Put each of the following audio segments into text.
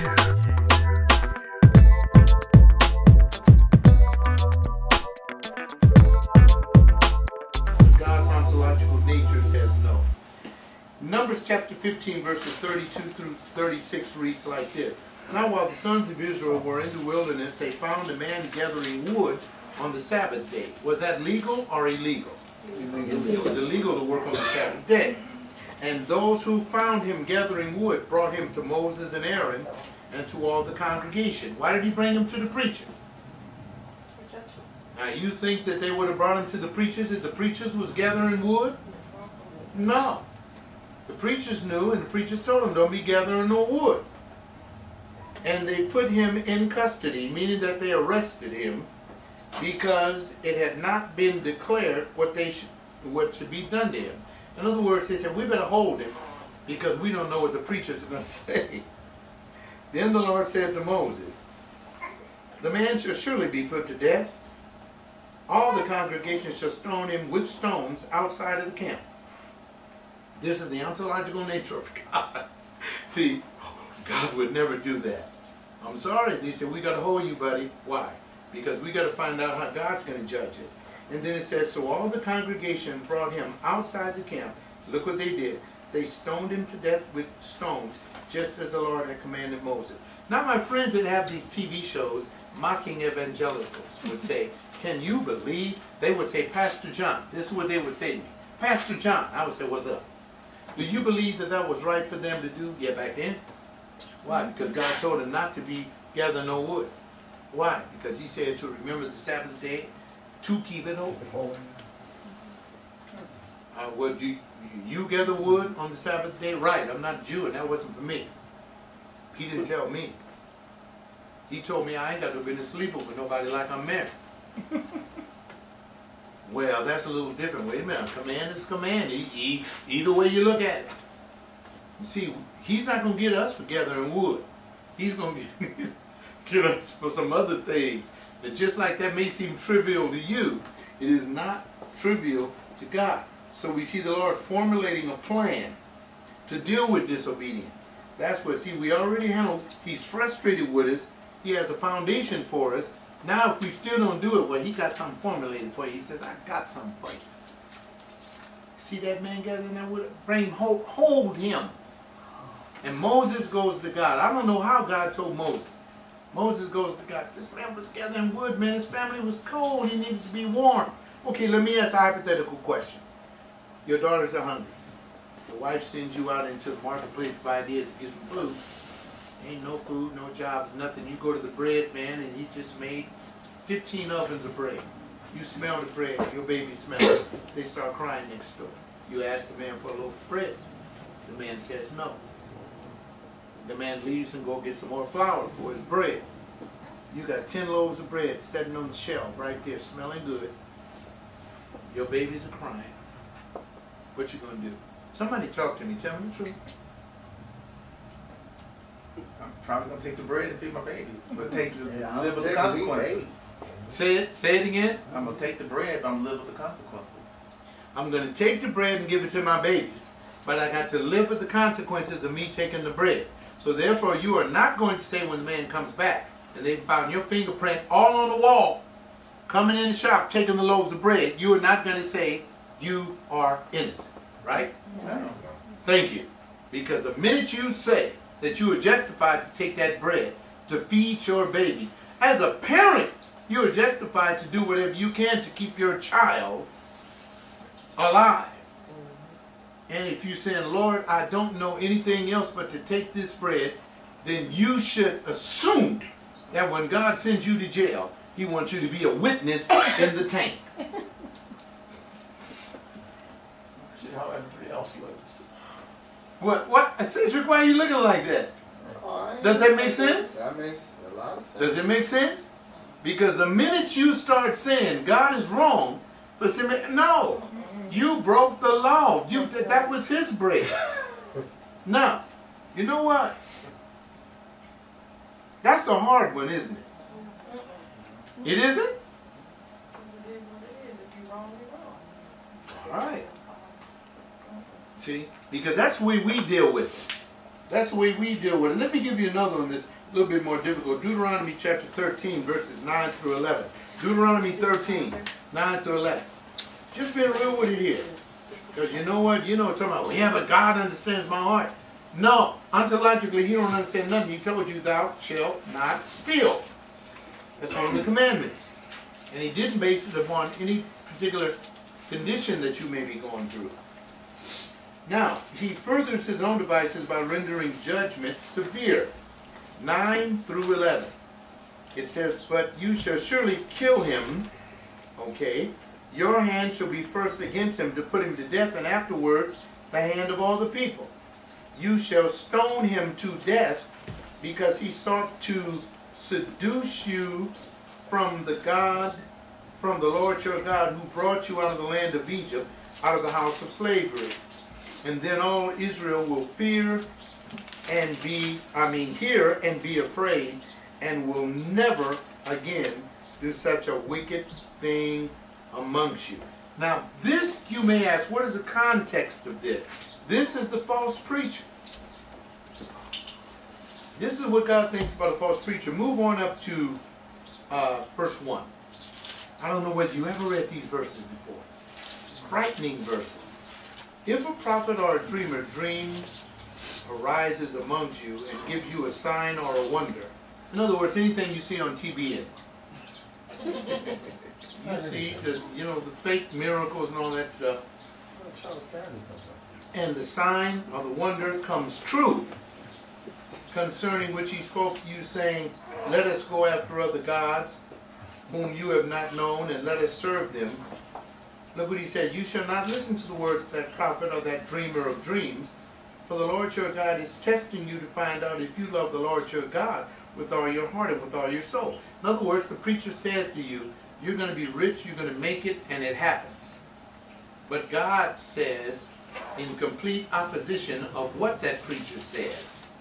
God's ontological nature says no. Numbers chapter 15 verses 32 through 36 reads like this. Now while the sons of Israel were in the wilderness, they found a man gathering wood on the Sabbath day. Was that legal or illegal? It was illegal to work on the Sabbath day. And those who found him gathering wood brought him to Moses and Aaron and to all the congregation. Why did he bring him to the preachers? Now you think that they would have brought him to the preachers if the preachers was gathering wood? No. The preachers knew, and the preachers told him, don't be gathering no wood. And they put him in custody, meaning that they arrested him because it had not been declared what should be done to him. In other words, they said, we better hold him because we don't know what the preachers are going to say. Then the Lord said to Moses, the man shall surely be put to death. All the congregation shall stone him with stones outside of the camp. This is the ontological nature of God. See, God would never do that. I'm sorry. They said, we got to hold you, buddy. Why? Because we got to find out how God's going to judge us. And then it says, so all the congregation brought him outside the camp. Look what they did. They stoned him to death with stones, just as the Lord had commanded Moses. Now my friends that have these TV shows, mocking evangelicals, would say, can you believe? They would say, Pastor John. This is what they would say to me. Pastor John. I would say, what's up? Do you believe that that was right for them to do? Yeah, back then. Why? Because God told them not to be gather no wood. Why? Because he said to remember the Sabbath day, to keep it holy. Would you gather wood on the Sabbath day? Right, I'm not a Jew and that wasn't for me. He didn't tell me. He told me I ain't got no business sleeping with nobody like I'm married. Well, that's a little different. Wait a minute, command is command. Either way you look at it. You see, he's not going to get us for gathering wood. He's going to get us for some other things. That just like that may seem trivial to you, it is not trivial to God. So we see the Lord formulating a plan to deal with disobedience. That's what, see, we already handled. He's frustrated with us. He has a foundation for us. Now if we still don't do it, well, he got something formulated for you. He says, I got something for you. See that man gathering that wood? Bring him, hold him. And Moses goes to God. I don't know how God told Moses. Moses goes to God. This man was gathering wood, man. His family was cold. He needs to be warm. Okay, let me ask a hypothetical question. Your daughters are hungry. The wife sends you out into the marketplace to buy ideas to get some food. Ain't no food, no jobs, nothing. You go to the bread man and he just made 15 ovens of bread. You smell the bread, your baby smells it. They start crying next door. You ask the man for a loaf of bread. The man says no. The man leaves and go get some more flour for his bread. You got 10 loaves of bread sitting on the shelf right there, smelling good. Your babies are crying. What you gonna do? Somebody talk to me. Tell me the truth. I'm probably gonna take the bread and feed my babies, but live with the consequences. Say it. Say it again. I'm gonna take the bread, but I'm gonna live with the consequences. I'm gonna take the bread and give it to my babies, but I got to live with the consequences of me taking the bread. So therefore, you are not going to say when the man comes back and they found your fingerprint all on the wall, coming in the shop, taking the loaves of bread. You are not going to say you are innocent, right? No. Thank you. Because the minute you say that you are justified to take that bread to feed your babies, as a parent, you are justified to do whatever you can to keep your child alive. And if you say, Lord, I don't know anything else but to take this bread, then you should assume that when God sends you to jail, he wants you to be a witness in the tank. See how everybody else lives. What? Cedric, why are you looking like that? Does that make sense? That makes a lot of sense. Does it make sense? Because the minute you start saying God is wrong for saying, no, you broke the law. That was his bread. Now, you know what? That's a hard one, isn't it? It isn't? All right. See? Because that's the way we deal with it. That's the way we deal with it. Let me give you another one that's a little bit more difficult. Deuteronomy chapter 13, verses 9 through 11. Deuteronomy 13, 9 through 11. Just being real with it here. Because you know what? You know what I'm talking about. Well, yeah, but God understands my heart. No, ontologically, he don't understand nothing. He told you, thou shalt not steal. That's one of the commandments. And he didn't base it upon any particular condition that you may be going through. Now, he furthers his own devices by rendering judgment severe. 9 through 11. It says, but you shall surely kill him. Okay. Your hand shall be first against him to put him to death, and afterwards the hand of all the people. You shall stone him to death, because he sought to seduce you from the Lord your God, who brought you out of the land of Egypt, out of the house of slavery. And then all Israel will hear and be afraid, and will never again do such a wicked thing amongst you. Now this, you may ask, what is the context of this? This is the false preacher. This is what God thinks about a false preacher. Move on up to verse 1. I don't know whether you ever read these verses before. Frightening verses. If a prophet or a dreamer dreams, arises amongst you, and gives you a sign or a wonder. In other words, anything you see on TBN. You see the fake miracles and all that stuff. And the sign or the wonder comes true, concerning which he spoke to you, saying, let us go after other gods, whom you have not known, and let us serve them. Look what he said, you shall not listen to the words of that prophet or that dreamer of dreams, for the Lord your God is testing you to find out if you love the Lord your God with all your heart and with all your soul. In other words, the preacher says to you, you're going to be rich, you're going to make it, and it happens. But God says, in complete opposition of what that preacher says.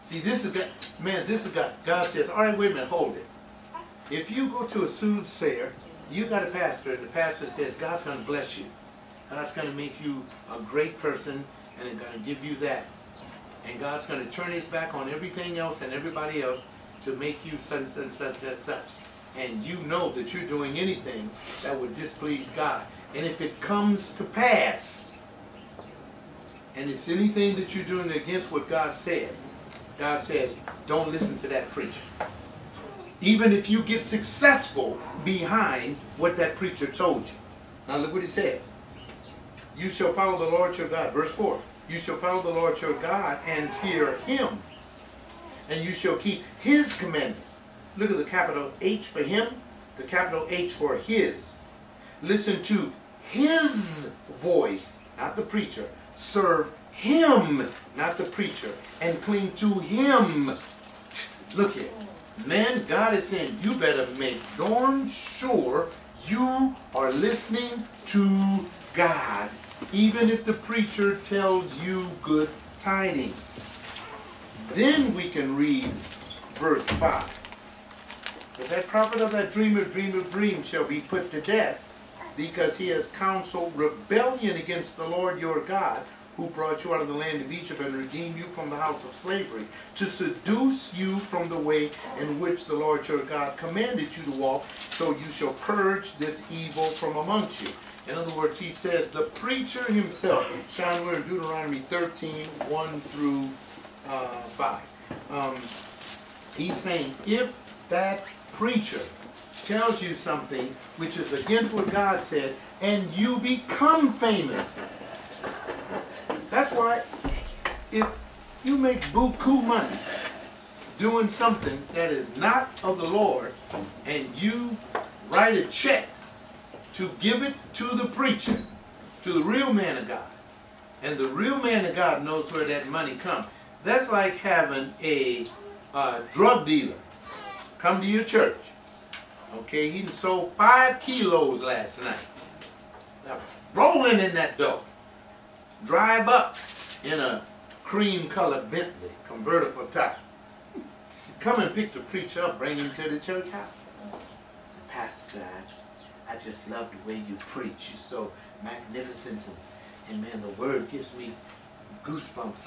See, this is God, man, this is God. God says, all right, wait a minute, hold it. If you go to a soothsayer, you got a pastor, and the pastor says, God's going to bless you. God's going to make you a great person, and it's going to give you that. And God's going to turn his back on everything else and everybody else to make you such and such and such. And you know that you're doing anything that would displease God. And if it comes to pass, and it's anything that you're doing against what God said, God says, don't listen to that preacher. Even if you get successful behind what that preacher told you. Now look what he says. You shall follow the Lord your God. Verse 4. You shall follow the Lord your God and fear him. And you shall keep his commandments. Look at the capital H for him, the capital H for his. Listen to his voice, not the preacher. Serve him, not the preacher. And cling to him. Look here. Man, God is saying, you better make darn sure you are listening to God, even if the preacher tells you good tidings. Then we can read verse 5. But that prophet of that dream of dreams shall be put to death, because he has counseled rebellion against the Lord your God, who brought you out of the land of Egypt and redeemed you from the house of slavery, to seduce you from the way in which the Lord your God commanded you to walk, so you shall purge this evil from amongst you. In other words, he says, the preacher himself, Sean, we're in Deuteronomy 13, 1 through 5. He's saying, if that preacher tells you something which is against what God said, and you become famous, that's why if you make buku money doing something that is not of the Lord, and you write a check to give it to the preacher, to the real man of God, and the real man of God knows where that money comes. That's like having a drug dealer come to your church. Okay, he sold 5 kilos last night. That was rolling in that dough. Drive up in a cream-colored Bentley, convertible top. Come and pick the preacher up, bring him to the church house. I said, Pastor, I just love the way you preach. You're so magnificent, and man, the word gives me goosebumps.